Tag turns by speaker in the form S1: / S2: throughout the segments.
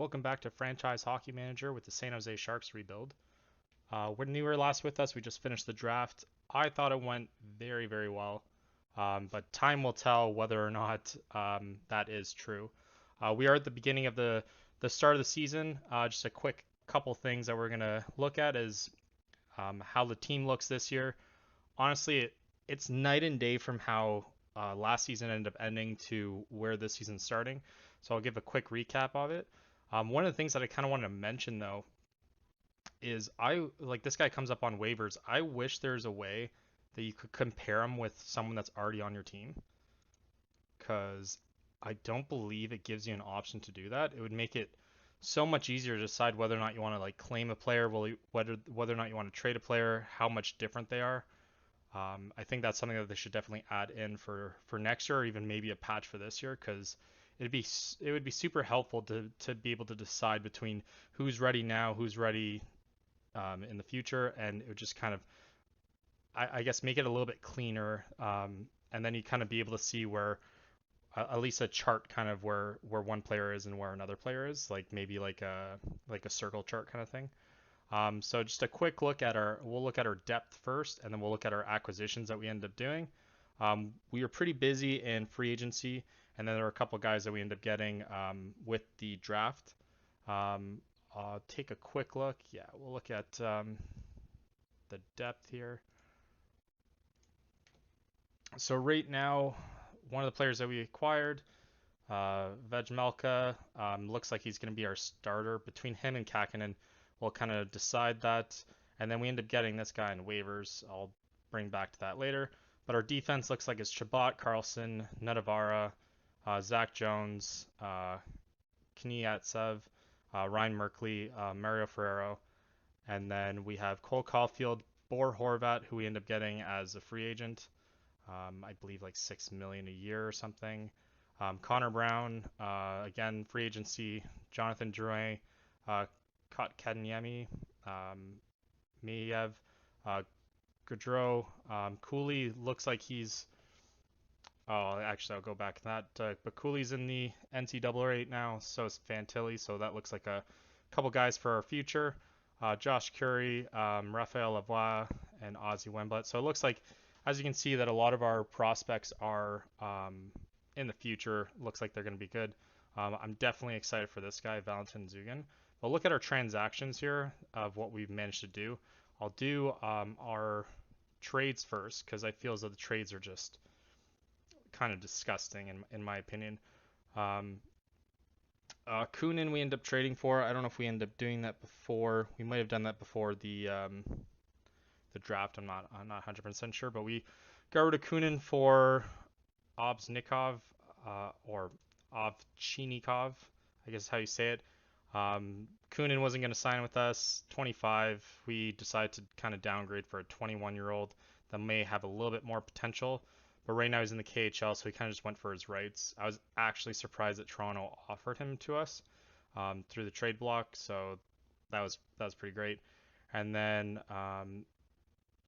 S1: Welcome back to Franchise Hockey Manager with the San Jose Sharks rebuild. When you were last with us, we just finished the draft. I thought it went very, very well, but time will tell whether or not that is true. We are at the beginning of the start of the season. Just a quick couple things that we're going to look at is how the team looks this year. Honestly, it's night and day from how last season ended up ending to where this season's starting. So I'll give a quick recap of it. One of the things that I kind of wanted to mention though is I like this guy comes up on waivers. I wish there's a way that you could compare him with someone that's already on your team, because I don't believe it gives you an option to do that. It would make it so much easier to decide whether or not you want to like claim a player, whether or not you want to trade a player, how much different they are. I think that's something that they should definitely add in for next year, or even maybe a patch for this year, because it would be super helpful to be able to decide between who's ready now, who's ready in the future, and it would just kind of I guess make it a little bit cleaner, and then you kind of be able to see where at least a chart kind of where one player is and where another player is, like maybe like a circle chart kind of thing. So just a quick look at we'll look at our depth first, and then we'll look at our acquisitions that we ended up doing. We were pretty busy in free agency, and then there were a couple guys that we ended up getting with the draft. I'll take a quick look. Yeah, we'll look at the depth here. So right now, one of the players that we acquired, Vejmelka, looks like he's going to be our starter. Between him and Kakinen, we'll kind of decide that. And then we end up getting this guy in waivers. I'll bring back to that later. But our defense looks like it's Chabot, Karlsson, Nedavara, Zach Jones, Kniatsev, Ryan Merkley, Mario Ferrero. And then we have Cole Caulfield, Bor Horvat, who we end up getting as a free agent. I believe like $6 million a year or something. Connor Brown, again, free agency. Jonathan Drouin, Kotkaniemi, Miev, Gaudreau. Cooley looks like he's. Oh, actually, I'll go back to that. But Cooley's in the NCAA right now, so is Fantilli. So that looks like a couple guys for our future. Josh Curry, Raphael Lavoie, and Ozzy Wemblett. So it looks like, as you can see, that a lot of our prospects are in the future. Looks like they're going to be good. I'm definitely excited for this guy, Valentin Zugan. We'll look at our transactions here of what we've managed to do. I'll do our trades first, because I feel as though the trades are just kind of disgusting in my opinion. Kunin we end up trading for. I don't know if we end up doing that before. We might have done that before the draft. I'm not 100% sure, but we got rid of Kunin for Obznikov, or Ovchinikov, I guess is how you say it. Kunin wasn't going to sign with us. 25. We decided to kind of downgrade for a 21-year-old that may have a little bit more potential. But right now he's in the KHL, so he kind of just went for his rights. I was actually surprised that Toronto offered him to us through the trade block, so that was pretty great. And then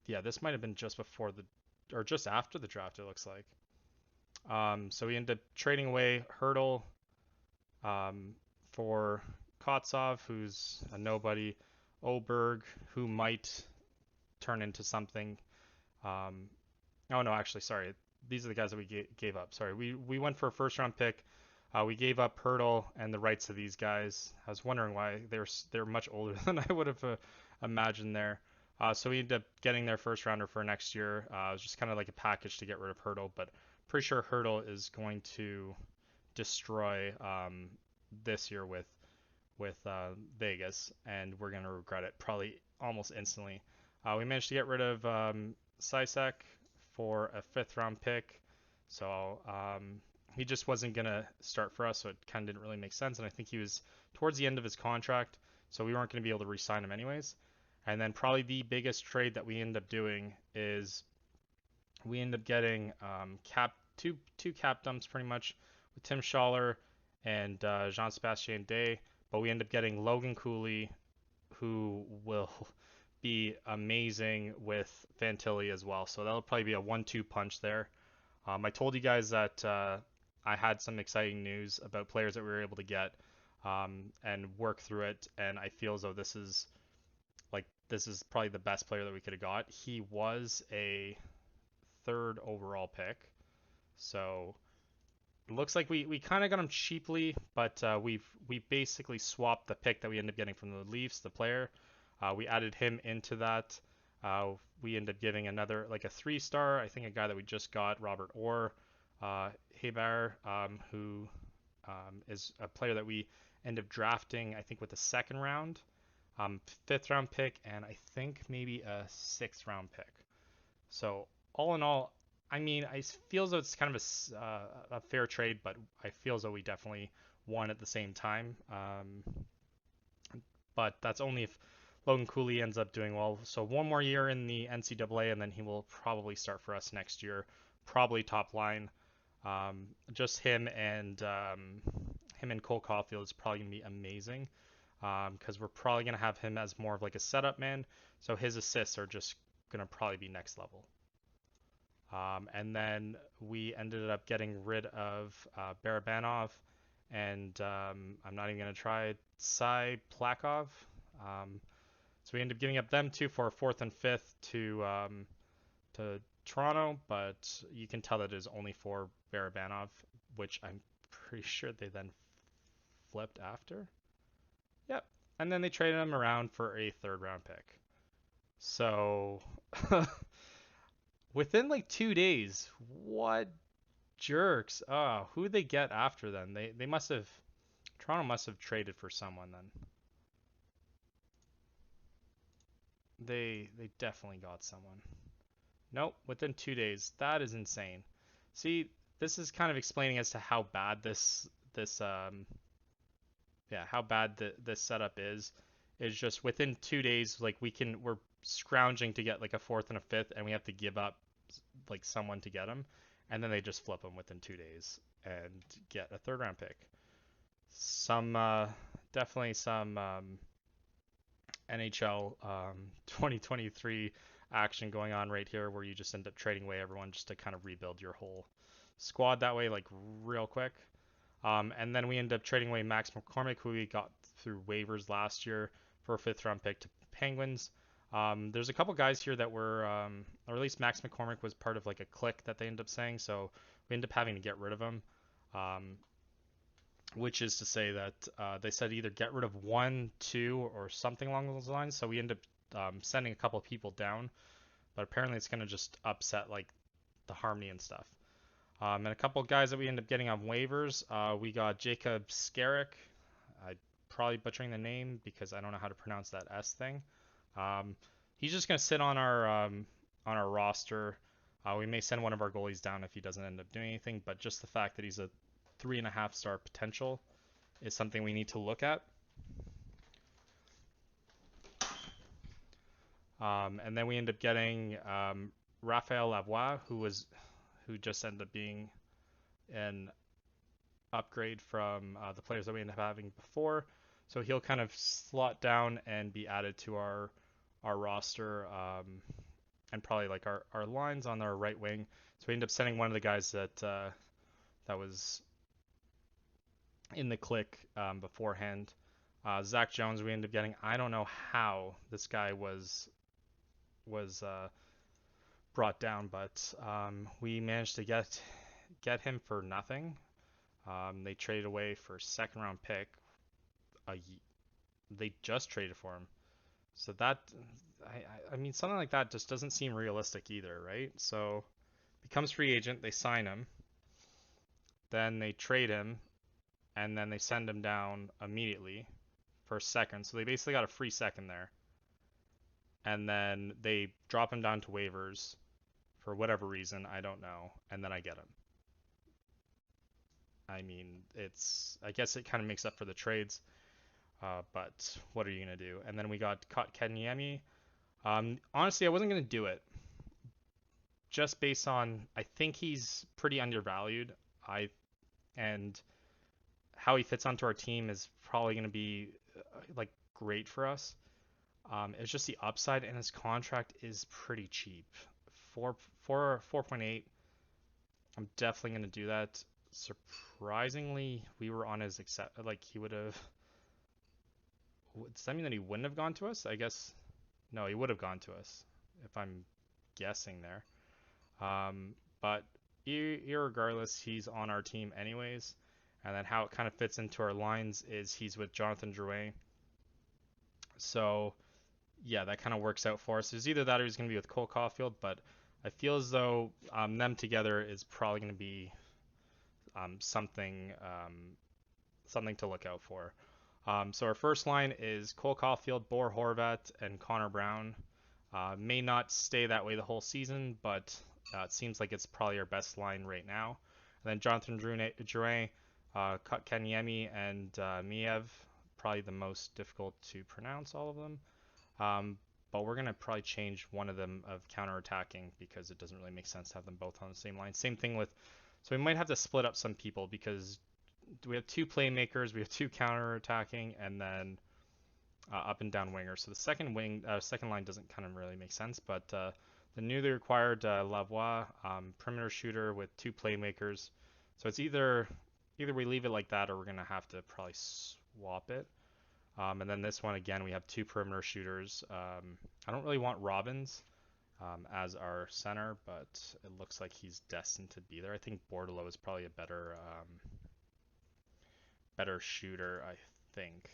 S1: yeah, this might have been just before or just after the draft, it looks like. So we ended up trading away Hurdle for Kotsov, who's a nobody, Oberg, who might turn into something. Oh no, actually, sorry. These are the guys that we gave up. Sorry, we went for a first round pick. We gave up Hurdle and the rights to these guys. I was wondering why they're much older than I would have imagined there. So we ended up getting their first rounder for next year. It was just kind of like a package to get rid of Hurdle, but pretty sure Hurdle is going to destroy this year with Vegas, and we're going to regret it probably almost instantly. We managed to get rid of Sisek for a 5th round pick. So he just wasn't going to start for us, so it kind of didn't really make sense. And I think he was towards the end of his contract, so we weren't going to be able to re-sign him anyways. And then probably the biggest trade that we end up doing is we end up getting two cap dumps pretty much with Tim Schaller and Jean-Sebastien Day. But we end up getting Logan Cooley, who will be amazing with Fantilli as well. So that'll probably be a 1-2 punch there. I told you guys that I had some exciting news about players that we were able to get. and work through it. And I feel as though this is probably the best player that we could have got. He was a third overall pick, so it looks like we kind of got him cheaply, but we basically swapped the pick that we ended up getting from the Leafs, the player. We added him into that. Uh, we ended up giving another like a 3-star, I think a guy that we just got, Robert Orr, Hebar, who is a player that we end up drafting, I think with the second round, 5th round pick, and I think maybe a 6th round pick. So all in all, I mean, I feel as though it's kind of a fair trade, but I feel as though we definitely won at the same time. But that's only if Logan Cooley ends up doing well. So one more year in the NCAA, and then he will probably start for us next year, probably top line. Just him and Cole Caulfield is probably gonna be amazing, because we're probably gonna have him as more of like a setup man. So his assists are just gonna probably be next level. And then we ended up getting rid of Barabanov, and I'm not even going to try Cy Plakov. So we ended up giving up them two for a 4th and 5th to Toronto, but you can tell that it is only for Barabanov, which I'm pretty sure they then flipped after. Yep. And then they traded him around for a 3rd round pick. So within like 2 days, what jerks. Oh, who they get after then? They must have Toronto must have traded for someone then. They definitely got someone. Nope, within 2 days. That is insane. See, this is kind of explaining as to how bad this yeah, how bad this setup is. Is just within 2 days, like we're scrounging to get like a 4th and a 5th, and we have to give up like someone to get them, and then they just flip them within 2 days and get a 3rd round pick. Some definitely some NHL 2023 action going on right here, where you just end up trading away everyone just to kind of rebuild your whole squad that way, like real quick. And then we end up trading away Max McCormick, who we got through waivers last year, for a 5th round pick to Penguins. There's a couple guys here that were, or at least Max McCormick was part of like a clique that they end up saying, so we end up having to get rid of him. Which is to say that they said either get rid of 1, 2, or something along those lines. So we end up sending a couple of people down, but apparently it's going to just upset like the harmony and stuff. And a couple of guys that we end up getting on waivers, we got Jacob Skarek. I'm probably butchering the name because I don't know how to pronounce that S thing. He's just going to sit on our roster. We may send one of our goalies down if he doesn't end up doing anything, but just the fact that he's a 3.5-star potential is something we need to look at. And then we end up getting Raphael Lavoie, who just ended up being an upgrade from the players that we ended up having before. So he'll kind of slot down and be added to our roster, and probably like our lines on our right wing. So we end up sending one of the guys that was in the click beforehand. Zach Jones, we ended up getting. I don't know how this guy was brought down, but we managed to get him for nothing. They traded away for 2nd-round pick. They just traded for him, so that I mean something like that just doesn't seem realistic either, right? So becomes free agent, they sign him, then they trade him, and then they send him down immediately for a 2nd. So they basically got a free 2nd there. And then they drop him down to waivers for whatever reason, I don't know, and then I get him. I mean, I guess it kind of makes up for the trades, but what are you going to do? And then we got Kotkaniemi. Honestly, I wasn't going to do it just based on, I think he's pretty undervalued. And how he fits onto our team is probably going to be like great for us. It's just the upside, and his contract is pretty cheap. 4.8. I'm definitely going to do that. Surprisingly, we were on his he would have Does that mean that he wouldn't have gone to us? I guess no, he would have gone to us if I'm guessing there. But irregardless, he's on our team anyways. And then how it kind of fits into our lines is he's with Jonathan Drouin. So yeah, that kind of works out for us. There's either that or he's going to be with Cole Caulfield, but I feel as though them together is probably going to be something to look out for. So our first line is Cole Caulfield, Bo Horvat, and Connor Brown. May not stay that way the whole season, but it seems like it's probably our best line right now. And then Jonathan Drouin, Kotkaniemi, and Miev, probably the most difficult to pronounce, all of them. But we're going to probably change one of them of counterattacking because it doesn't really make sense to have them both on the same line. Same thing with, so we might have to split up some people because we have two playmakers, we have two counterattacking, and then up and down wingers. So the second line doesn't kind of really make sense, but the newly acquired Lavoie, perimeter shooter with two playmakers. So it's either we leave it like that or we're going to have to probably swap it. And then this one, again, we have two perimeter shooters. I don't really want Robbins as our center, but it looks like he's destined to be there. I think Bordelot is probably a better shooter, I think.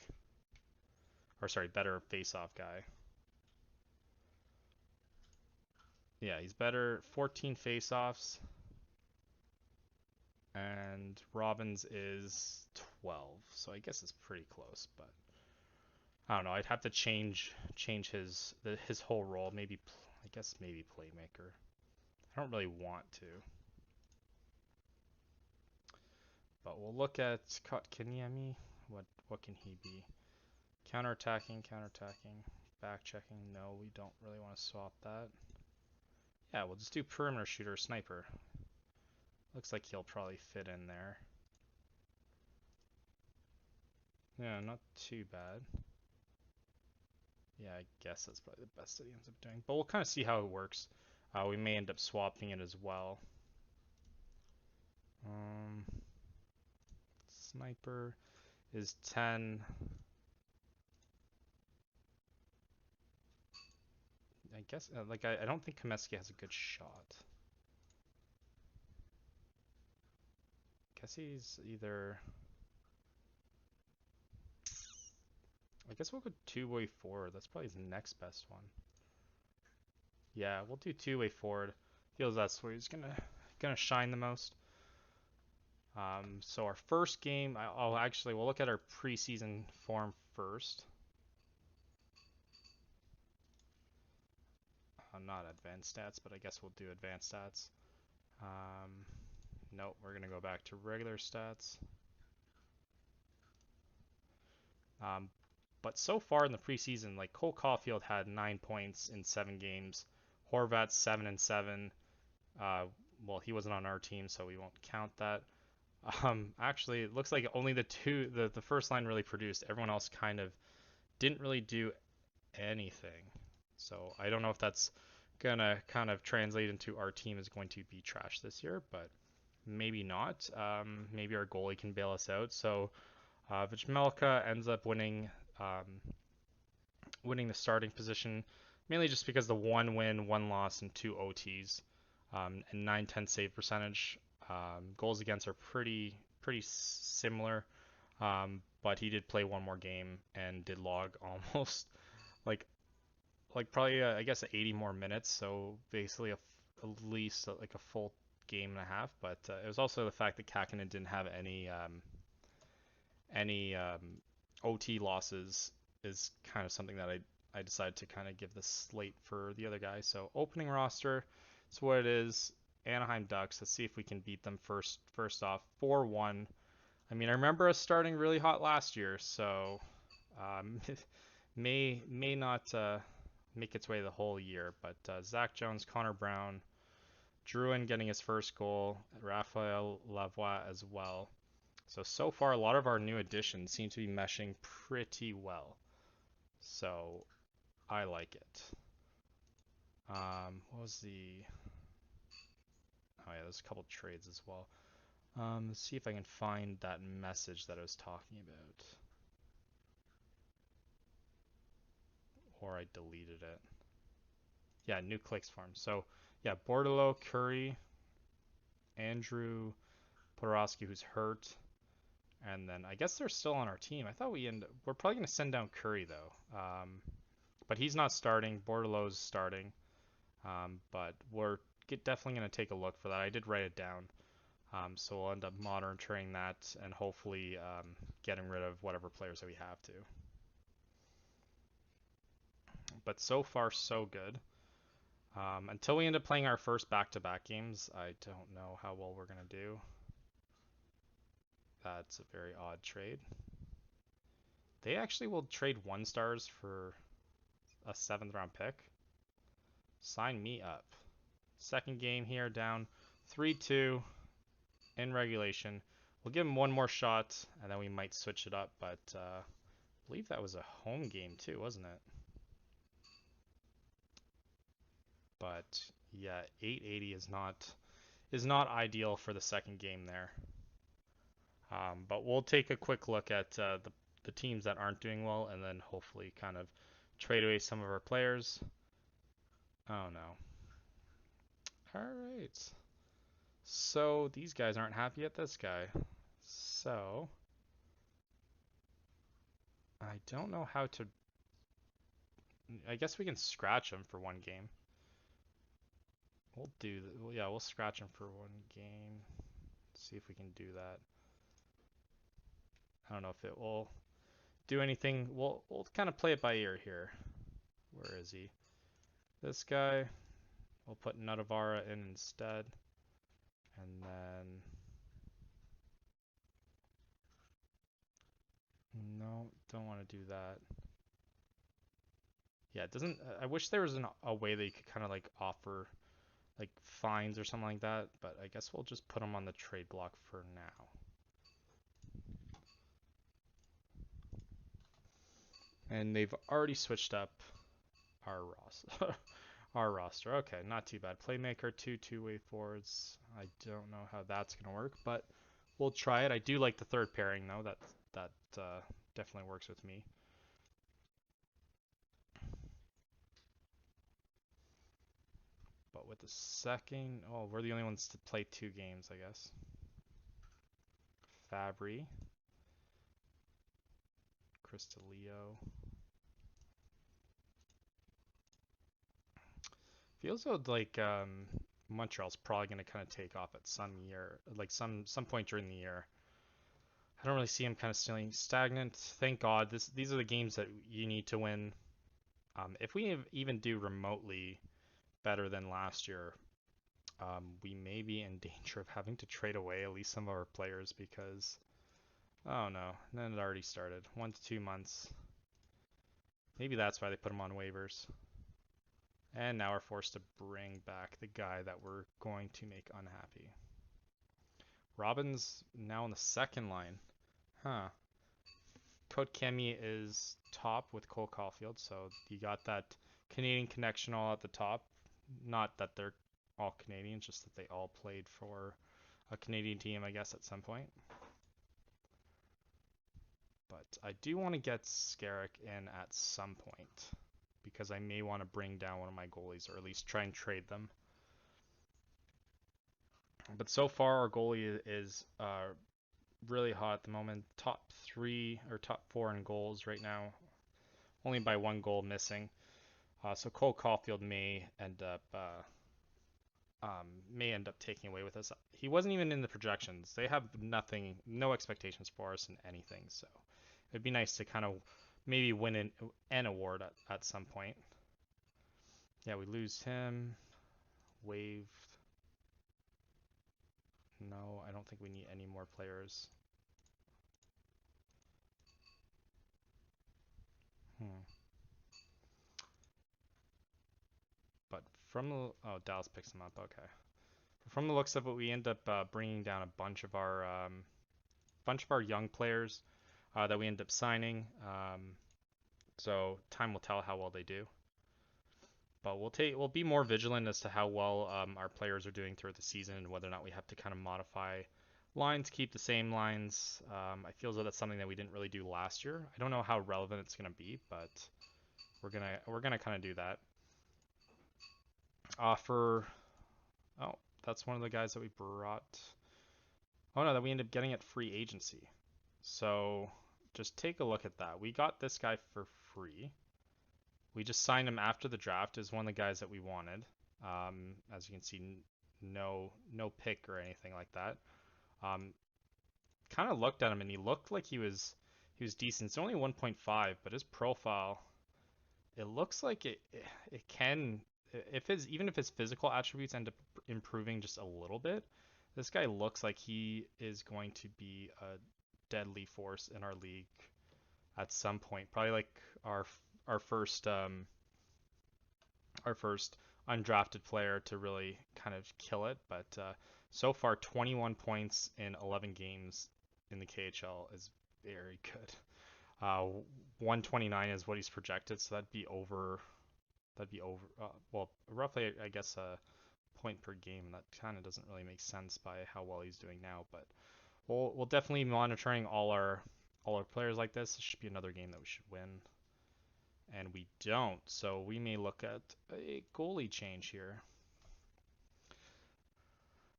S1: Or sorry, better face-off guy. Yeah, he's better. 14 face-offs. And Robbins is 12. So I guess it's pretty close, but I don't know. I'd have to change his whole role. Maybe I guess maybe playmaker. I don't really want to. But we'll look at Kotkaniemi. What can he be? Counterattacking, back checking. No, we don't really want to swap that. Yeah, we'll just do perimeter shooter, sniper. Looks like he'll probably fit in there. Yeah, not too bad. Yeah, I guess that's probably the best that he ends up doing. But we'll kind of see how it works. We may end up swapping it as well. Sniper is 10. I guess, I don't think Komeski has a good shot. Guess he's either... I guess we'll go two-way forward. That's probably his next best one. Yeah, we'll do two-way forward. Feels that's where he's gonna shine the most. So our first game, actually, we'll look at our preseason form first. Not advanced stats, but I guess we'll do advanced stats. Nope, we're gonna go back to regular stats. But so far in the preseason, like Cole Caulfield had 9 points in 7 games. Horvat 7 and 7. Well, he wasn't on our team, so we won't count that. Actually, it looks like only the first line really produced. Everyone else kind of didn't really do anything. So I don't know if that's gonna kind of translate into our team is going to be trash this year, but maybe not. Maybe our goalie can bail us out. So Vjmelka ends up winning the starting position, mainly just because the 1 win, 1 loss, and 2 OTs, and 9-10 save percentage. Goals against are pretty similar, but he did play one more game and did log almost like probably I guess 80 more minutes, so basically at least like a full game and a half. But it was also the fact that Kakinen didn't have any OT losses is kind of something that I decided to kind of give the slate for the other guy. So opening roster, it's what it is. Anaheim Ducks. Let's see if we can beat them first off. 4-1. I mean, I remember us starting really hot last year, so may not make its way the whole year. But Zach Jones, Connor Brown, Drouin getting his first goal, Raphael Lavoie as well. So far, a lot of our new additions seem to be meshing pretty well. So I like it. What was the... Oh yeah, there's a couple trades as well. Let's see if I can find that message that I was talking about. or I deleted it. Yeah, new clicks form. So yeah, Bordalo, Curry, Andrew, Podorowski, who's hurt, and then I guess they're still on our team. I thought we're probably gonna send down Curry though, but he's not starting. Bordalo's starting, but we're definitely gonna take a look for that. I did write it down, so we'll end up monitoring that and hopefully getting rid of whatever players that we have to. But so far so good. Until we end up playing our first back-to-back games, I don't know how well we're gonna do. That's a very odd trade. They actually will trade 1-stars for a 7th round pick. Sign me up. Second game here, down 3-2 in regulation. We'll give them one more shot, and then we might switch it up, but I believe that was a home game too, wasn't it? But yeah, 880 is not ideal for the second game there. But we'll take a quick look at the teams that aren't doing well, and then hopefully kind of trade away some of our players. Oh no. Alright. So these guys aren't happy at this guy. So I don't know how to. I guess we can scratch him for one game. We'll do that. Yeah, we'll scratch him for one game. See if we can do that. I don't know if it will do anything. We'll kind of play it by ear here. Where is he? This guy. We'll put Nutavara in instead. And then no, don't want to do that. Yeah, it doesn't. I wish there was a way that you could kind of like offer like fines or something like that, but I guess we'll just put them on the trade block for now. And they've already switched up our roster. Our roster. Okay, not too bad. Playmaker, two-way forwards. I don't know how that's gonna work, but we'll try it. I do like the third pairing though. That definitely works with me. But with the second, oh, we're the only ones to play 2 games, I guess. Fabry, Cristalillo. Feels like Montreal's probably going to kind of take off at some year, like some point during the year. I don't really see him kind of staying stagnant. Thank God, these are the games that you need to win. If we even do remotely better than last year, we may be in danger of having to trade away at least some of our players because, oh no, then it already started. 1 to 2 months. Maybe that's why they put him on waivers. And now we're forced to bring back the guy that we're going to make unhappy. Robin's now on the second line. Huh. Kotkaniemi is top with Cole Caulfield, so you got that Canadian connection all at the top. Not that they're all Canadians, just that they all played for a Canadian team, I guess, at some point. But I do want to get Skarek in at some point because I may want to bring down one of my goalies or at least try and trade them. But so far, our goalie is really hot at the moment. Top 3 or top 4 in goals right now, only by 1 goal missing. So Cole Caulfield may end up taking away with us. He wasn't even in the projections. They have no expectations for us in anything. So it'd be nice to kind of maybe win an award at some point. Yeah, we lose him. Waived. No, I don't think we need any more players. But Dallas picks him up. Okay. From the looks of it, we end up bringing down a bunch of our young players that we end up signing. So time will tell how well they do. But we'll be more vigilant as to how well our players are doing throughout the season and whether or not we have to kind of modify lines, keep the same lines. I feel as though that's something that we didn't really do last year. I don't know how relevant it's going to be, but we're gonna kind of do that. Oh, that's one of the guys that we brought. Oh no, that we ended up getting at free agency. So just take a look at that. We got this guy for free. We just signed him after the draft. Is one of the guys that we wanted. As you can see, no pick or anything like that. Um, kind of looked at him and he looked like he was decent. It's only 1.5, but his profile, it looks like it can, even if his physical attributes end up improving just a little bit, this guy looks like he is going to be a deadly force in our league at some point. Probably like our first our first undrafted player to really kind of kill it. But so far, 21 points in 11 games in the KHL is very good. 129 is what he's projected, so that'd be over. Well, roughly, I guess, a point per game. That kind of doesn't really make sense by how well he's doing now. But we'll definitely be monitoring all our players like this. It should be another game that we should win, and we don't. So we may look at a goalie change here.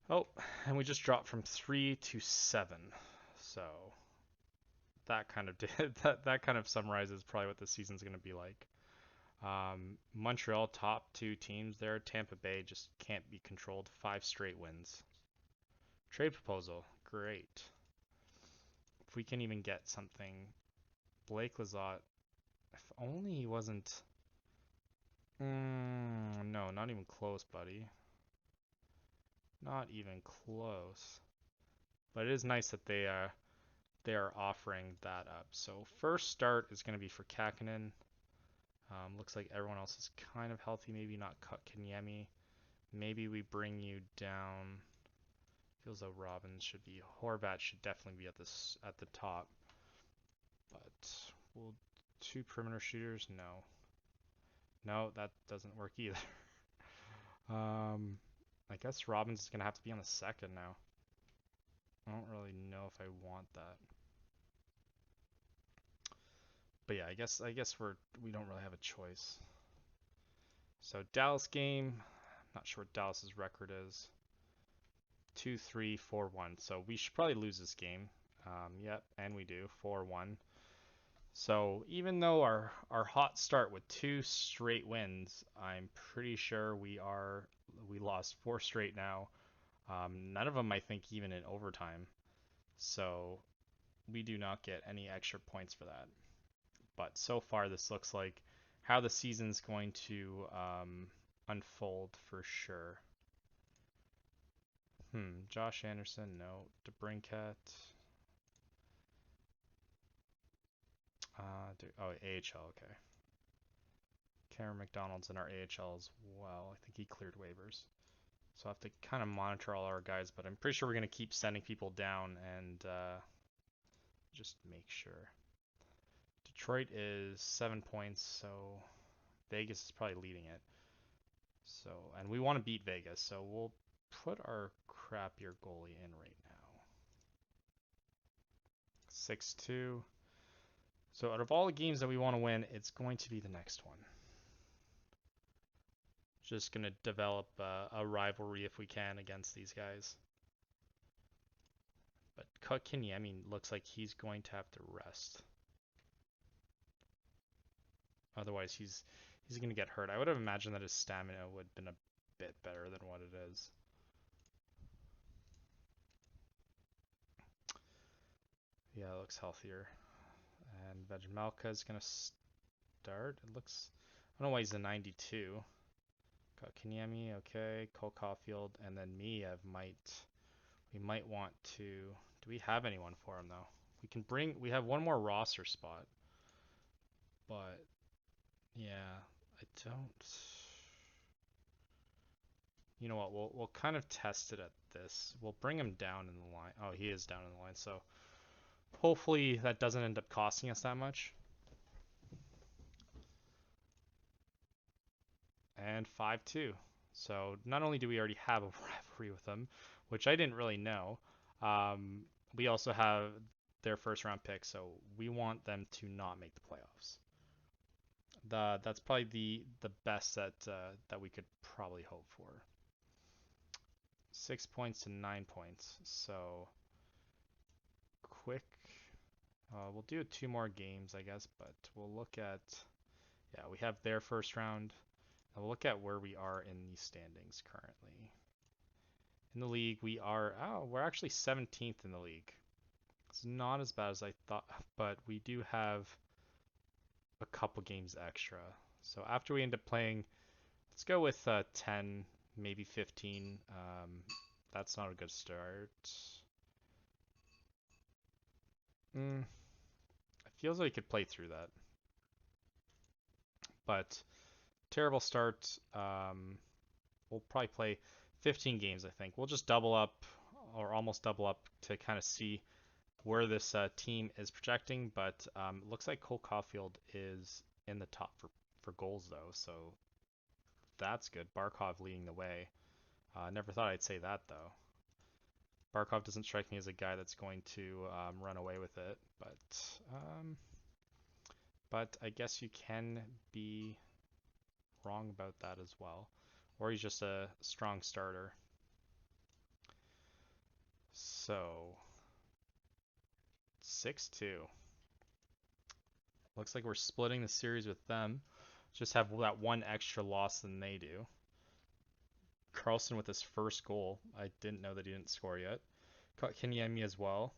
S1: Oh, and we just dropped from 3 to 7. So that kind of did that kind of summarizes probably what the season's going to be like. Montreal, top two teams there. Tampa Bay just can't be controlled. 5 straight wins. Trade proposal, great. If we can even get something, Blake Lizotte. If only he wasn't. No, not even close, buddy. Not even close. But it is nice that they are offering that up. So first start is going to be for Kakinen. Looks like everyone else is kind of healthy. Maybe not Kotkaniemi. Maybe we bring you down. Feels though Robbins should be. Horvat should definitely be at the top. But we'll 2 perimeter shooters. No, that doesn't work either. I guess Robbins is gonna have to be on the second now. I don't really know if I want that. But yeah, I guess we don't really have a choice. So Dallas game, not sure what Dallas's record is. 2-3, 4-1. So we should probably lose this game. Yep, and we do 4-1. So even though our hot start with 2 straight wins, I'm pretty sure we lost 4 straight now. None of them I think even in overtime. So we do not get any extra points for that. But so far this looks like how the season's going to unfold for sure. Josh Anderson, no. DeBrincat. AHL, okay. Cameron McDonald's in our AHL as well. I think he cleared waivers. So I have to kind of monitor all our guys, but I'm pretty sure we're going to keep sending people down and just make sure. Detroit is 7 points, so Vegas is probably leading it. So, and we want to beat Vegas, so we'll put our crappier goalie in right now. 6-2. So out of all the games that we want to win, it's going to be the next one. Just going to develop a rivalry if we can against these guys. But Kotkaniemi looks like he's going to have to rest. Otherwise, he's going to get hurt. I would have imagined that his stamina would have been a bit better than what it is. Yeah, it looks healthier. And Vejmelka is going to start. It looks... I don't know why he's a 92. Kotkaniemi, okay. Cole Caulfield, and then Miev we might want to... Do we have anyone for him, though? We have one more roster spot. But, yeah, I don't... You know what, we'll kind of test it at this. We'll bring him down in the line. Oh, he is down in the line, so hopefully that doesn't end up costing us that much. And 5-2. So not only do we already have a rivalry with them, which I didn't really know, we also have their first round pick, so we want them to not make the playoffs. that's probably the best that we could probably hope for. 6 points to 9 points. So quick. We'll do 2 more games, I guess, but we'll look at, yeah, we have their first round. And we'll look at where we are in the standings currently. In the league, we're actually 17th in the league. It's not as bad as I thought, but we do have a couple games extra. So after we end up playing, let's go with 10, maybe 15. That's not a good start. It feels like we could play through that. But terrible start. We'll probably play 15 games, I think. We'll just double up or almost double up to kind of see where this team is projecting. But it looks like Cole Caulfield is in the top for goals, though. So that's good. Barkov leading the way. Never thought I'd say that, though. Barkov doesn't strike me as a guy that's going to run away with it, but I guess you can be wrong about that as well. Or he's just a strong starter. So 6-2. Looks like we're splitting the series with them. Just have that one extra loss than they do. Karlsson with his first goal. I didn't know that he didn't score yet. Kanyemi as well.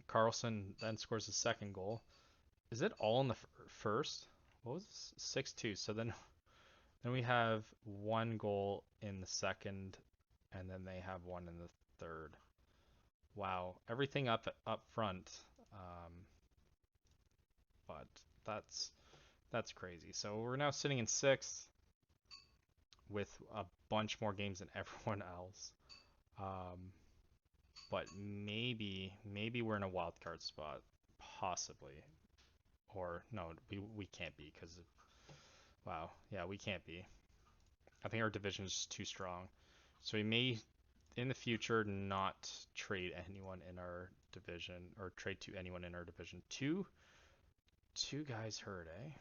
S1: Karlsson then scores his second goal. Is it all in the first? What was this? 6-2. So then we have one goal in the second, and then they have one in the third. Wow, everything up front. But that's crazy. So we're now sitting in sixth with a bunch more games than everyone else. But maybe we're in a wild card spot, possibly. Or no, we can't be because wow, yeah, we can't be. I think our division is just too strong. So we may in the future not trade anyone in our division or trade to anyone in our division. Two guys hurt, eh?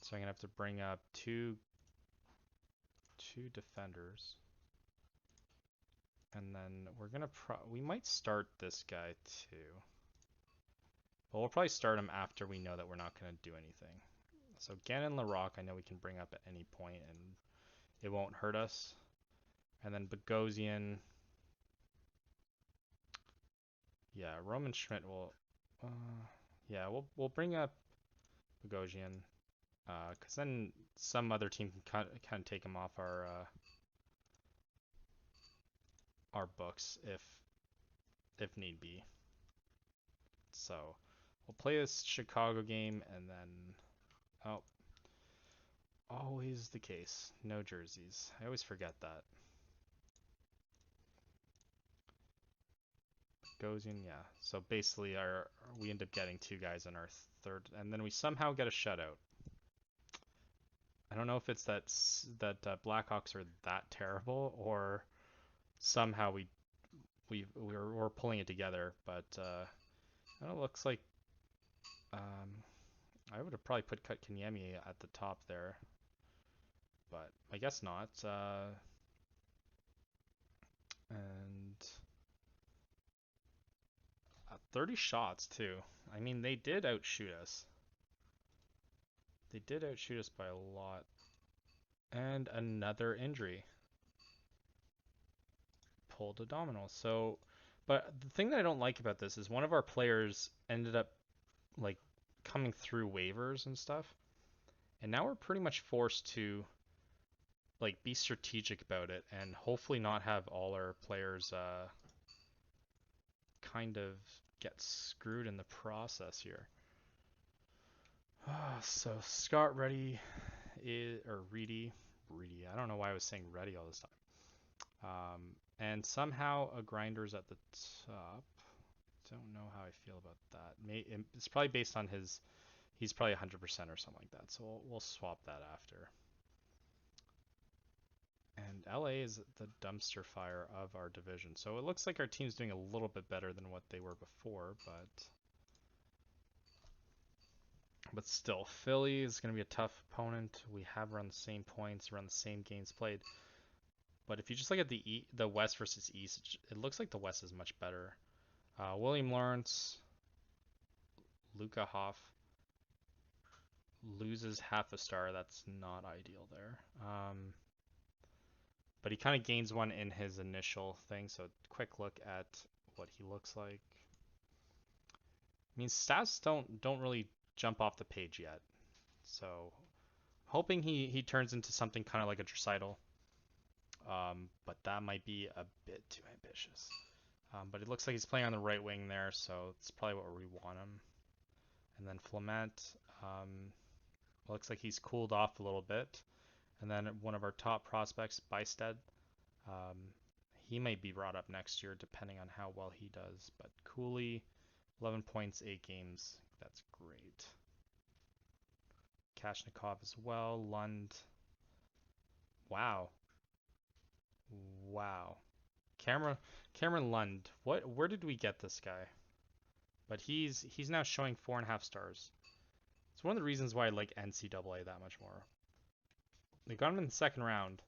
S1: So I'm gonna have to bring up two defenders. And then we're gonna we might start this guy too. But we'll probably start him after we know that we're not gonna do anything. So Gannon Larocque, I know we can bring up at any point and it won't hurt us. And then Bogosian. Yeah, Roman Schmidt will. Yeah, we'll bring up Bogosian, because then some other team can kind of take him off our books if need be. So we'll play this Chicago game and then always the case. No jerseys. I always forget that. Bogosian, yeah. So basically, we end up getting two guys in our third, and then we somehow get a shutout. I don't know if it's that Blackhawks are that terrible or somehow we're pulling it together, but it looks like I would have probably put Kotkaniemi at the top there, but I guess not. And 30 shots too. I mean, they did outshoot us. They did outshoot us by a lot. And another injury. Pulled a domino. So, but the thing that I don't like about this is one of our players ended up like coming through waivers and stuff. And now we're pretty much forced to like be strategic about it and hopefully not have all our players kind of get screwed in the process here. So Scott Ready or Reedy. I don't know why I was saying Ready all this time. And somehow a Grinder's at the top. Don't know how I feel about that. It's probably based on he's probably 100% or something like that. So we'll swap that after. And LA is the dumpster fire of our division. So it looks like our team's doing a little bit better than what they were before, but But still, Philly is going to be a tough opponent. We have around the same points, around the same games played. But if you just look at the West versus East, it looks like the West is much better. William Lawrence, Luka Hoff loses half a star. That's not ideal there. But he kind of gains one in his initial thing. So quick look at what he looks like. I mean, stats don't really jump off the page yet. So hoping he turns into something kind of like a Draisaitl. But that might be a bit too ambitious. But it looks like he's playing on the right wing there, so it's probably where we want him. And then Flement, looks like he's cooled off a little bit. And then one of our top prospects, Bysted, um, he might be brought up next year depending on how well he does. But Cooley, 11 points, 8 games. That's great. Kashnikov as well. Lund. Wow. Wow. Cameron Lund. Where did we get this guy? But he's now showing 4.5 stars. It's one of the reasons why I like NCAA that much more. They got him in the second round.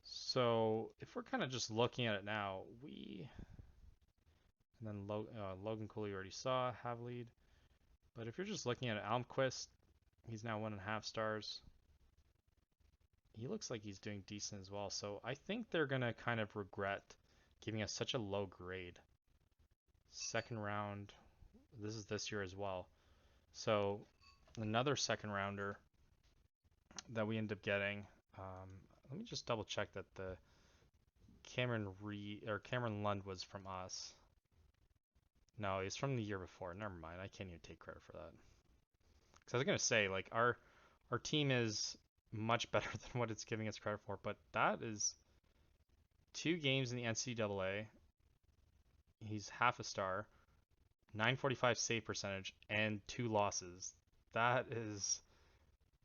S1: So if we're kind of just looking at it now, and then Logan Cooley we already saw, have lead. But if you're just looking at it, Almquist, he's now 1.5 stars. He looks like he's doing decent as well. So I think they're gonna kind of regret giving us such a low grade. Second round. This is this year as well. So another second rounder that we end up getting. Let me just double check that the Cameron Lund was from us. No, he's from the year before. Never mind. I can't even take credit for that. Because I was gonna say, like, our team is much better than what it's giving us credit for, but that is 2 games in the NCAA. He's half a star, 945 save percentage, and 2 losses. That is,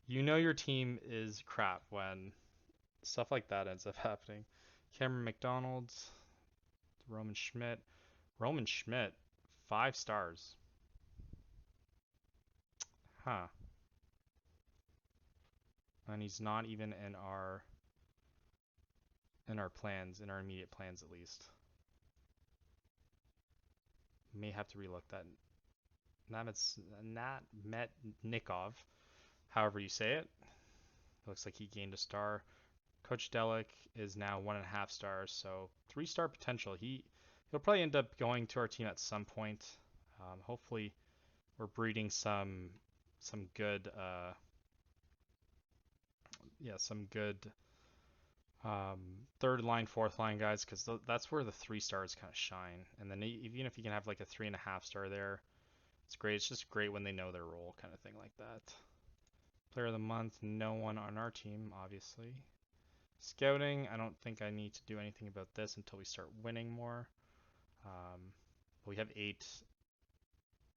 S1: your team is crap when stuff like that ends up happening. Cameron McDonald, Roman Schmidt. Roman Schmidt, 5 stars. Huh. And he's not even in our plans, in our immediate plans at least. May have to relook that. Natmetnikov, however you say it. Looks like he gained a star. Coach Delic is now 1.5 stars, so 3-star potential. He'll probably end up going to our team at some point. Hopefully, we're breeding some good some good third line, fourth line guys, because that's where the 3 stars kind of shine. And then even if you can have like a 3.5 star there, it's great. It's just great when they know their role, kind of thing like that. Player of the month, no one on our team, obviously. Scouting, I don't think I need to do anything about this until we start winning more. We have 8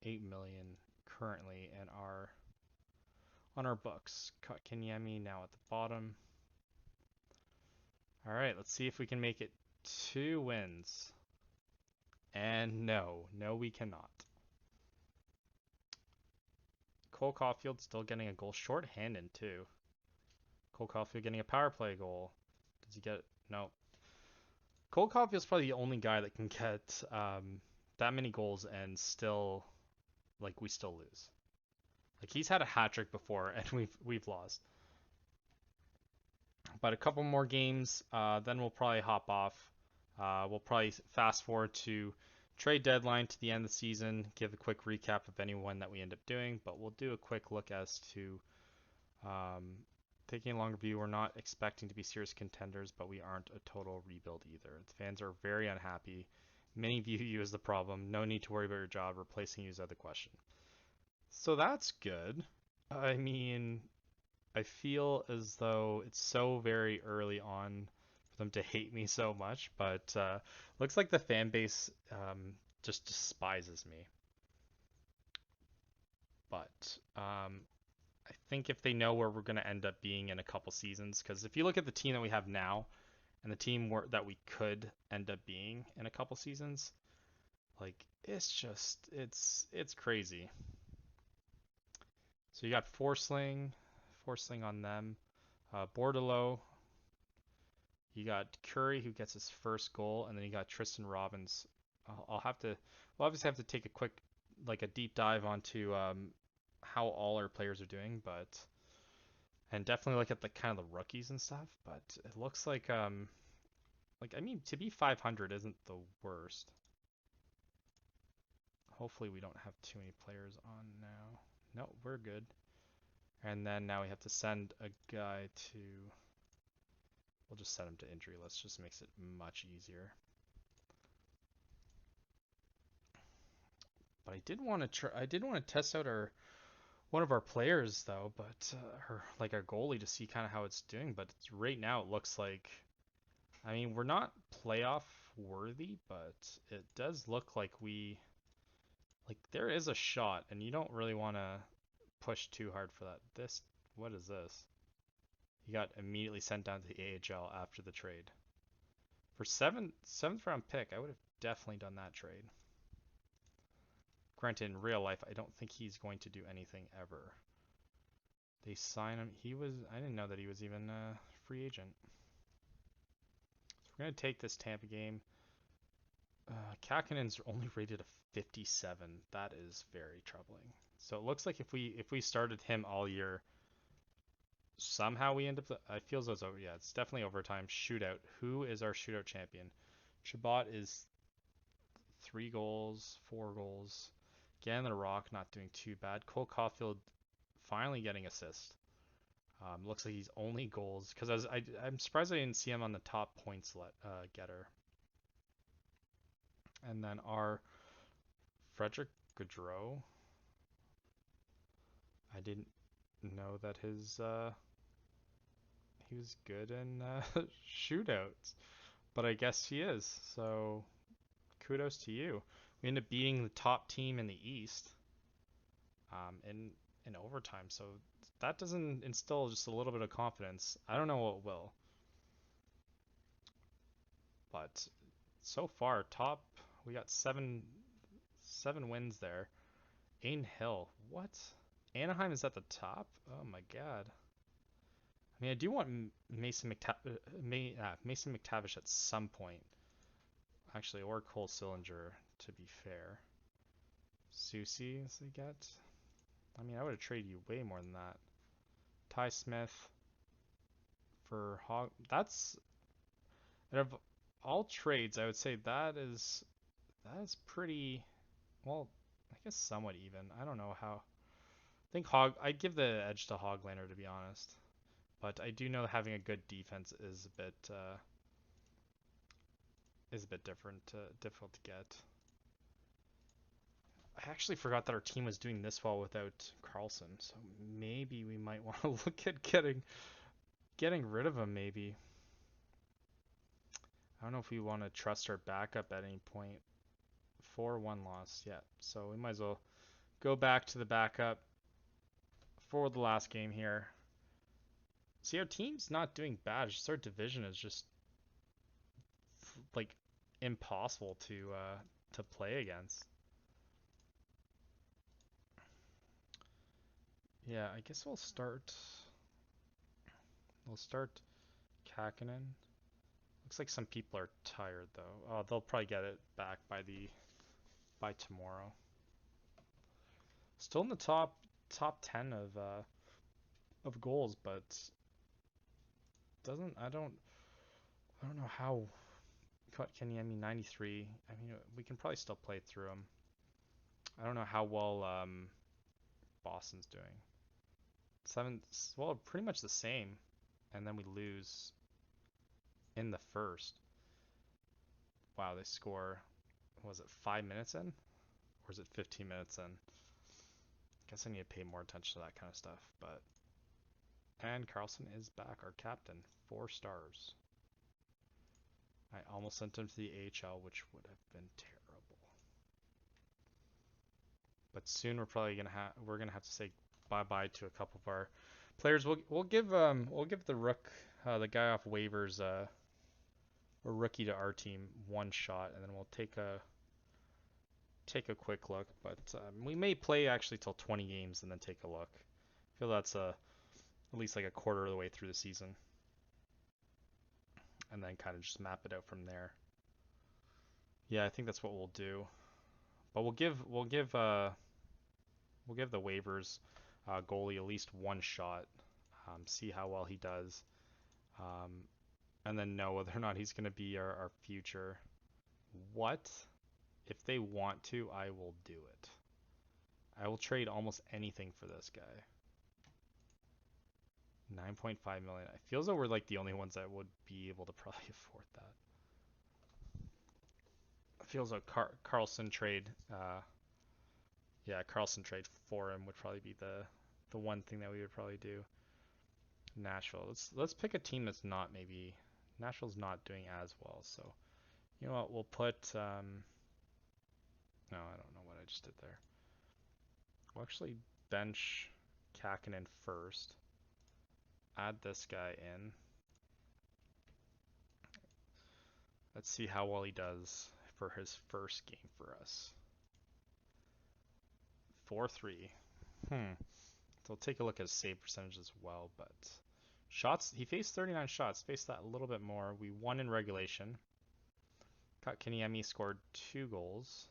S1: million currently in on our books. Kenyemi now at the bottom. All right, let's see if we can make it 2 wins. And no, we cannot. Cole Caulfield still getting a goal, short-handed too. Cole Caulfield getting a power play goal. Does he get? No. Cole Caulfield's probably the only guy that can get that many goals and still, like, we still lose. Like, he's had a hat trick before and we've lost. But a couple more games, then we'll probably hop off. We'll probably fast forward to trade deadline to the end of the season, give a quick recap of anyone that we end up doing, but we'll do a quick look as to taking a longer view. We're not expecting to be serious contenders, but we aren't a total rebuild either. The fans are very unhappy. Many view you as the problem. No need to worry about your job. Replacing you is out of the question. So that's good. I mean, I feel as though it's so very early on for them to hate me so much, but looks like the fan base just despises me. But I think if they know where we're going to end up being in a couple seasons, because if you look at the team that we have now and the team that we could end up being in a couple seasons, like it's crazy. So you got Forsling on them. Bordelot. You got Curry who gets his first goal, and then you got Tristan Robbins. We'll obviously have to take a quick, like a deep dive onto how all our players are doing, and definitely look at the kind of the rookies and stuff. But it looks like I mean to be 500 isn't the worst. Hopefully we don't have too many players on now. No, we're good. And then now we have to send a guy to. We'll just send him to injury list. Just makes it much easier. But I did want to try. I did want to test out our one of our players though, but our goalie to see kind of how it's doing. But right now it looks like. I mean, we're not playoff worthy, but it does look like there is a shot, and you don't really want to push too hard for that. What is this? He got immediately sent down to the AHL after the trade. For seventh round pick, I would have definitely done that trade. Granted, in real life, I don't think he's going to do anything ever. They sign him. I didn't know that he was even a free agent. So we're going to take this Tampa game. Kakinen's only rated a 57. That is very troubling. So it looks like if we started him all year, somehow we end up. I feels as though yeah, it's definitely overtime shootout. Who is our shootout champion? Chabot is 3 goals, 4 goals. Again, the Rock not doing too bad. Cole Caulfield finally getting assist. Looks like he's only goals because I'm surprised I didn't see him on the top points getter. And then our Frederick Gaudreau. I didn't know that he was good in shootouts, but I guess he is. So kudos to you. We end up beating the top team in the East in overtime. So that doesn't instill just a little bit of confidence. I don't know what will, but so far we got seven wins there. Ain Hill, what? Anaheim is at the top? Oh my god. I mean, I do want Mason McTavish at some point. Actually, or Cole Sillinger, to be fair. Susie, as they get. I mean, I would have traded you way more than that. Ty Smith for Hog. That's out of all trades, I would say that is pretty well. I guess somewhat even. I don't know how. I think I'd give the edge to Hoglander to be honest, but I do know having a good defense is a bit difficult to get. I actually forgot that our team was doing this well without Karlsson, so maybe we might want to look at getting rid of him. Maybe I don't know if we want to trust our backup at any point. 4-1 loss, yeah. So we might as well go back to the backup for the last game here. See, our team's not doing bad. It's just our division is just like impossible to play against. Yeah, I guess we'll start. We'll start Kakinen. Looks like some people are tired though. Oh, they'll probably get it back by tomorrow. Still in the top 10 of goals, but doesn't I don't know how Kenyemi 93. I mean, we can probably still play through him. I don't know how well Boston's doing. Seven, well, pretty much the same, and then we lose in the first. Wow, they score. Was it 5 minutes in, or is it 15 minutes in? Guess I need to pay more attention to that kind of stuff. But and Karlsson is back, our captain, 4 stars. I almost sent him to the AHL, which would have been terrible. But soon we're gonna have to say bye bye to a couple of our players. We'll give the guy off waivers a rookie to our team one shot, and then we'll take a quick look. But we may play actually till 20 games and then take a look. feel that's at least like a quarter of the way through the season, and then kind of just map it out from there. Yeah, I think that's what we'll do. But we'll give the waivers goalie at least one shot. See how well he does, um, and then know whether or not he's going to be our future. What? If they want to, I will do it. I will trade almost anything for this guy. 9.5 million. It feels like we're like the only ones that would be able to probably afford that. It feels like Karlsson trade. Yeah, Karlsson trade for him would probably be the one thing that we would probably do. Nashville. Let's pick a team that's not maybe Nashville's not doing as well. So you know what? We'll put no, I don't know what I just did there. We'll actually bench Kakinen first. Add this guy in. Let's see how well he does for his first game for us. 4-3. So we'll take a look at his save percentage as well, but shots, he faced 39 shots, faced that a little bit more. We won in regulation. Kotkaniemi scored 2 goals.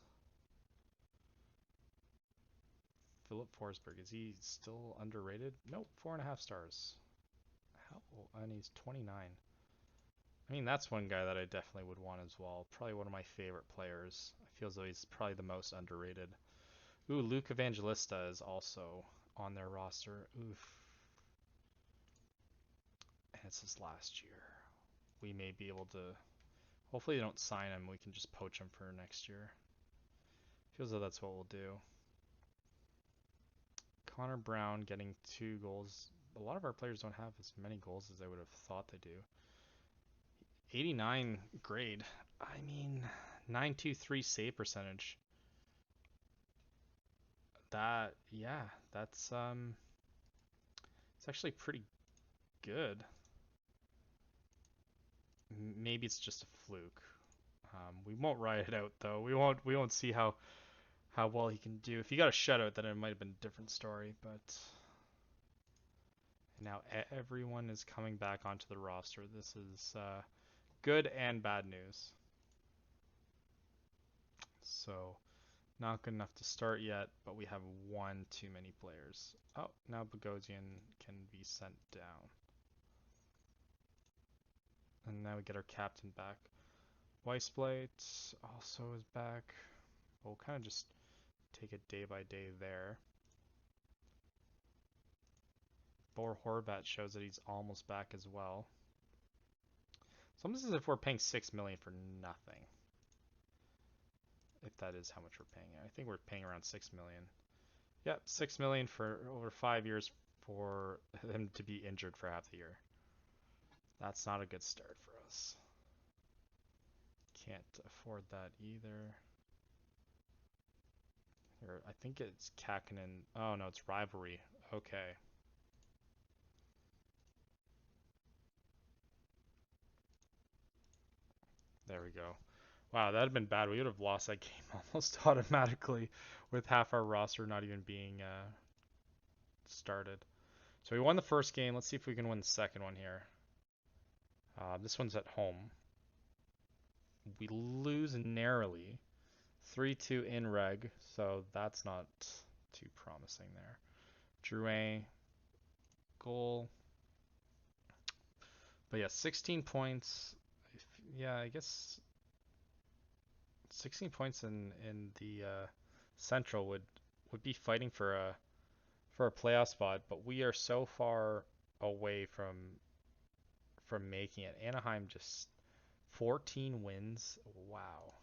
S1: Philip Forsberg, is he still underrated? Nope, 4.5 stars. And he's 29. I mean, that's one guy that I definitely would want as well. Probably one of my favorite players. I feel as though he's probably the most underrated. Ooh, Luke Evangelista is also on their roster. Oof. And it's his last year. We may be able to... Hopefully they don't sign him. We can just poach him for next year. Feels like that's what we'll do. Connor Brown getting 2 goals. A lot of our players don't have as many goals as I would have thought they do. 89 grade. I mean, 923 save percentage. That, yeah, that's it's actually pretty good. Maybe it's just a fluke. We won't ride it out though. We won't see how well he can do. If he got a shutout, then it might have been a different story. But now everyone is coming back onto the roster. This is good and bad news. So not good enough to start yet, but we have one too many players. Oh, now Bogosian can be sent down. And now we get our captain back. Weissblate also is back. We'll kind of just take it day by day there. Bo Horvat shows that he's almost back as well. It's almost as if we're paying $6 million for nothing. If that is how much we're paying. I think we're paying around $6 million. Yep, $6 million for over 5 years for him to be injured for half the year. That's not a good start for us. Can't afford that either. Here, I think it's Kakinen. Oh no, it's rivalry. Okay. There we go. Wow, that'd have been bad. We would have lost that game almost automatically with half our roster not even being started. So we won the first game. Let's see if we can win the second one here. This one's at home. We lose narrowly. 3-2 in reg, so that's not too promising there. Drouin, goal. But yeah, 16 points. Yeah, I guess 16 points in the Central would be fighting for a playoff spot, but we are so far away from making it. Anaheim just 14 wins. Wow.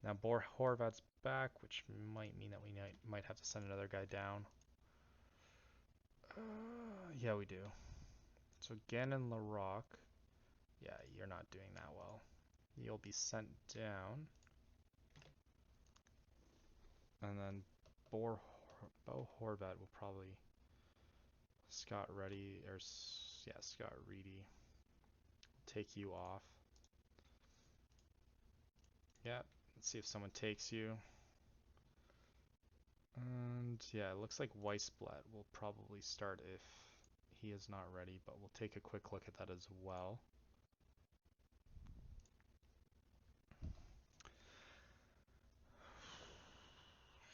S1: Now Horvat's back, which might mean that we might have to send another guy down. Yeah, we do. So Gannon LaRock. Yeah, you're not doing that well. You'll be sent down. And then Bo Horvat will probably Scott Reedy or yeah, Scott Reedy take you off. Yeah, let's see if someone takes you. And yeah, it looks like Weissblatt will probably start if he is not ready, but we'll take a quick look at that as well.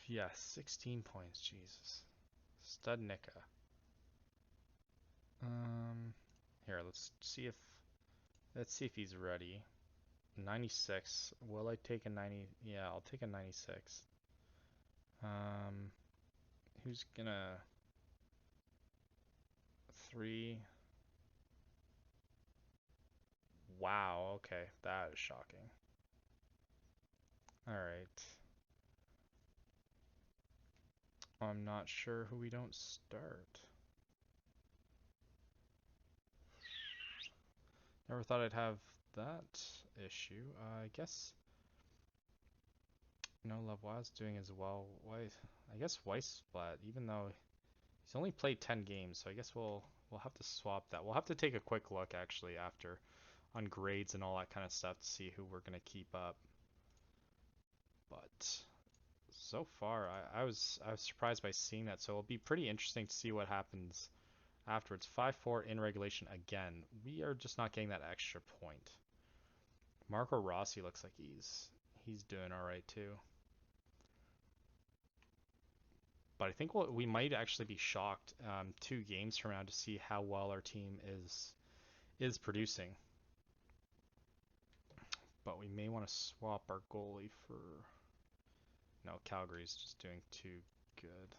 S1: Yeah, 16 points, Jesus. Studnicka. Here, let's see if he's ready. 96. Will I take a 90? Yeah, I'll take a 96. Um, who's gonna 3? Wow, okay, that is shocking. All right. I'm not sure who we don't start. Never thought I'd have that issue. I guess no Lavoie's doing as well. I guess Weissblatt, even though he's only played 10 games, so I guess we'll have to swap that. We'll have to take a quick look actually after on grades and all that kind of stuff to see who we're gonna keep up. But so far, I was surprised by seeing that. So it'll be pretty interesting to see what happens afterwards. 5-4 in regulation again. We are just not getting that extra point. Marco Rossi looks like he's doing all right too. But I think we might actually be shocked 2 games from now to see how well our team is producing. But we may want to swap our goalie for. No, Calgary's just doing too good.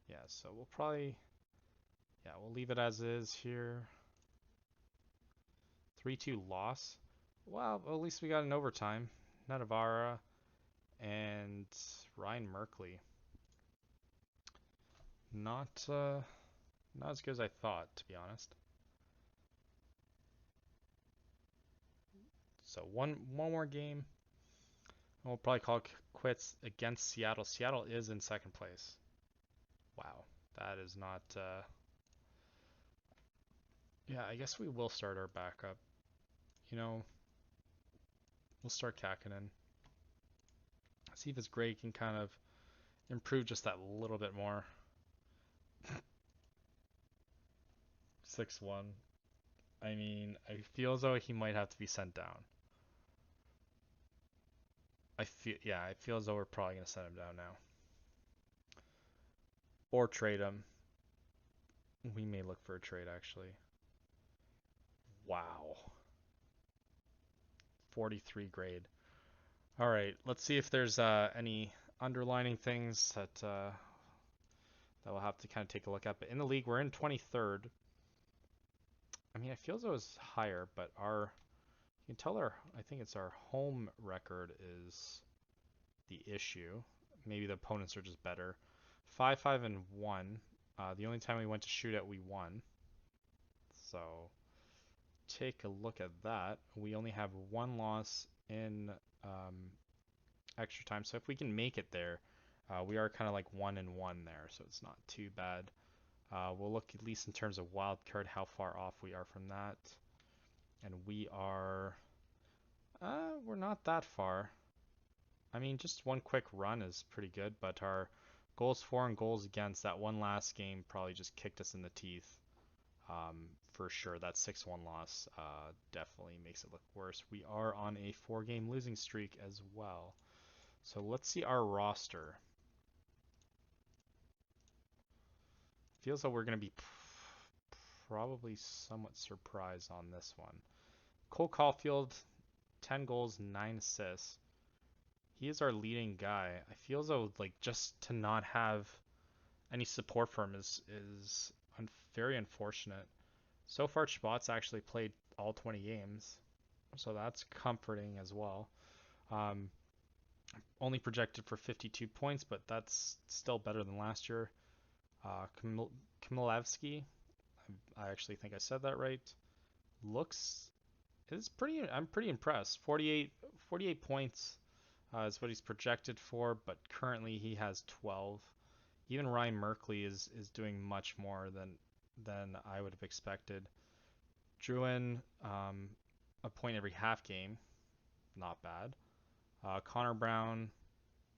S1: Yeah, so we'll leave it as is here. 3-2 loss. Well, at least we got an overtime. Nadavara and Ryan Merkley. Not as good as I thought, to be honest. So one more game, and we'll probably call quits against Seattle. Seattle is in second place. Wow, that is not. Yeah, I guess we will start our backup. You know, we'll start Kakinen. See if his grade can kind of improve just that little bit more. 6-1. I mean, I feel as though he might have to be sent down. I feel as though we're probably gonna send him down now. Or trade him. We may look for a trade actually. Wow. 43 grade. All right, let's see if there's any underlining things that we'll have to kind of take a look at. But in the league, we're in 23rd. I mean, it feels it was higher, but you can tell I think it's our home record is the issue. Maybe the opponents are just better. 5-5-1. The only time we went to shoot it, we won. So take a look at that. We only have 1 loss in extra time. So if we can make it there, we are kind of like 1-1 there. So it's not too bad. We'll look at least in terms of wild card how far off we are from that. And we're not that far. I mean, just one quick run is pretty good, but our goals for and goals against, that one last game probably just kicked us in the teeth. For sure, that 6-1 loss definitely makes it look worse. We are on a 4-game losing streak as well. So let's see our roster. Feels like we're going to be probably somewhat surprised on this one. Cole Caulfield, 10 goals, 9 assists. He is our leading guy. I feel as though like just to not have any support for him is very unfortunate. So far, Chabot's actually played all 20 games, so that's comforting as well. Um, Only projected for 52 points, but that's still better than last year. Kamilevsky, I actually think I said that right. Looks is pretty. I'm pretty impressed. 48 points is what he's projected for, but currently he has 12. Even Ryan Merkley is doing much more than I would have expected. Druin, a point every half game, not bad. Connor Brown,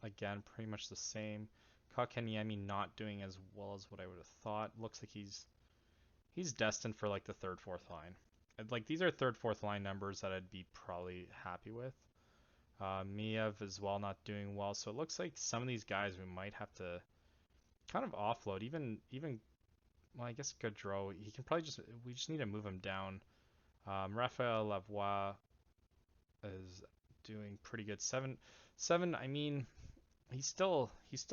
S1: again, pretty much the same. Kakanyemi not doing as well as what I would have thought. Looks like he's destined for like the third, fourth line. Like these are third, fourth line numbers that I'd be probably happy with. Miev as well not doing well, so it looks like some of these guys we might have to kind of offload. Even well, I guess Gaudreau, he can probably just we just need to move him down. Raphael Lavoie is doing pretty good. Seven. I mean, he's still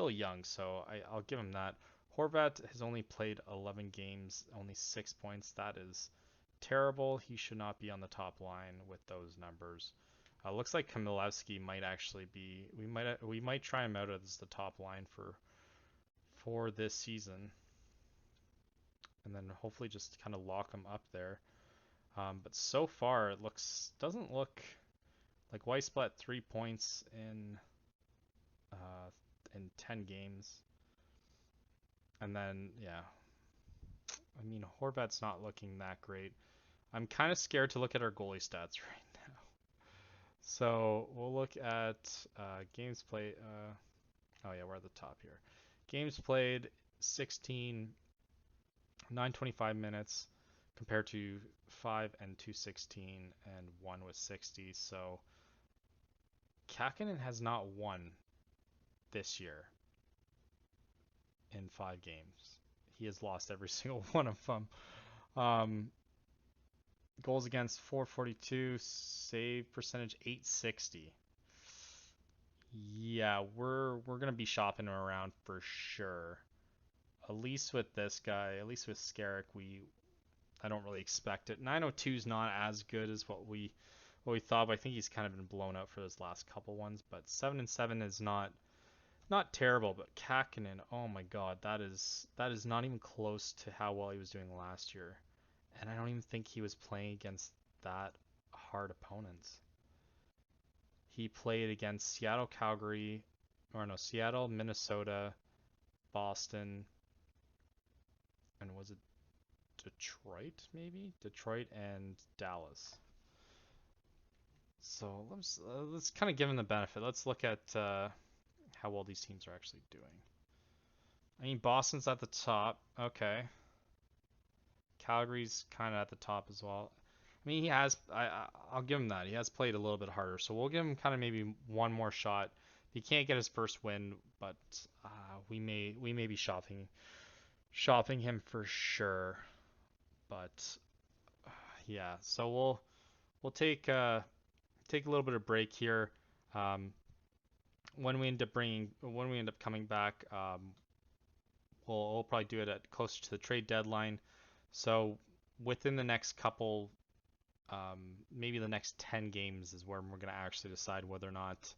S1: young, so I'll give him that. Horvat has only played 11 games, only 6 points. That is terrible. He should not be on the top line with those numbers. Looks like Kamilevsky might actually be. We might try him out as the top line for this season, and then hopefully just kind of lock him up there. But so far it doesn't look like Weissblatt 3 points uh, in 10 games, and then yeah, I mean Horvat's not looking that great. I'm kind of scared to look at our goalie stats right now. So we'll look at games played. Oh yeah, we're at the top here. Games played 16, 925 minutes compared to 5 and 216 and 1 with 60. So Kakinen has not won this year in 5 games. He has lost every single one of them. Um, Goals against 442, save percentage 860. Yeah, we're gonna be shopping him around for sure. At least with this guy, at least with Skarek, I don't really expect it. 902 is not as good as what we thought, but I think he's kind of been blown out for those last couple ones. But 7-7 is not terrible. But Kakinen, oh my God, that is not even close to how well he was doing last year, and I don't even think he was playing against that hard opponents. He played against Seattle, Calgary, or no, Seattle, Minnesota, Boston, and was it Detroit, maybe? Detroit and Dallas. So let's kind of give him the benefit. Let's look at how well these teams are actually doing. I mean, Boston's at the top. Okay. Calgary's kind of at the top as well. I mean, I'll give him that. He has played a little bit harder, so we'll give him kind of maybe one more shot. He can't get his first win, but we may be shopping him for sure. But yeah, so we'll take a little bit of break here. Um, when we end up coming back, we'll probably do it at closer to the trade deadline. So within the next couple, maybe the next 10 games is where we're gonna actually decide whether or not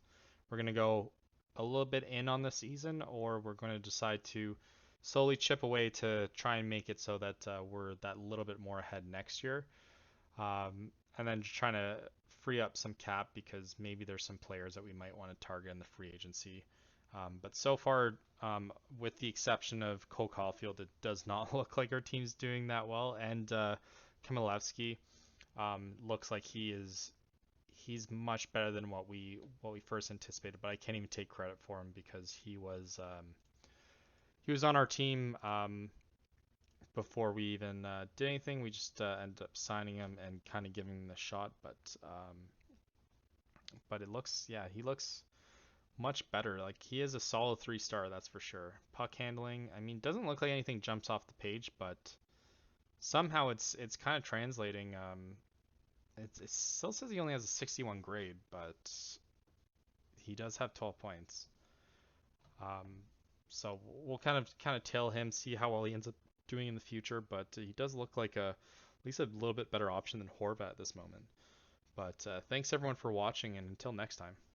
S1: we're gonna go a little bit in on the season, or we're going to decide to slowly chip away to try and make it so that we're that little bit more ahead next year. And then just trying to free up some cap because maybe there's some players that we might want to target in the free agency. But so far, with the exception of Cole Caulfield, it does not look like our team's doing that well. And Kamilevsky looks like he's much better than what we first anticipated. But I can't even take credit for him because he was on our team before we even did anything. We just ended up signing him and kind of giving him the shot. But it looks, yeah, he looks much better. Like he is a solid 3-star, that's for sure. Puck handling, I mean, doesn't look like anything jumps off the page, but somehow it's kind of translating. It still says he only has a 61 grade, but he does have 12 points. Um, so we'll kind of tail him, see how well he ends up doing in the future. But he does look like at least a little bit better option than Horvat at this moment. But thanks everyone for watching, and until next time.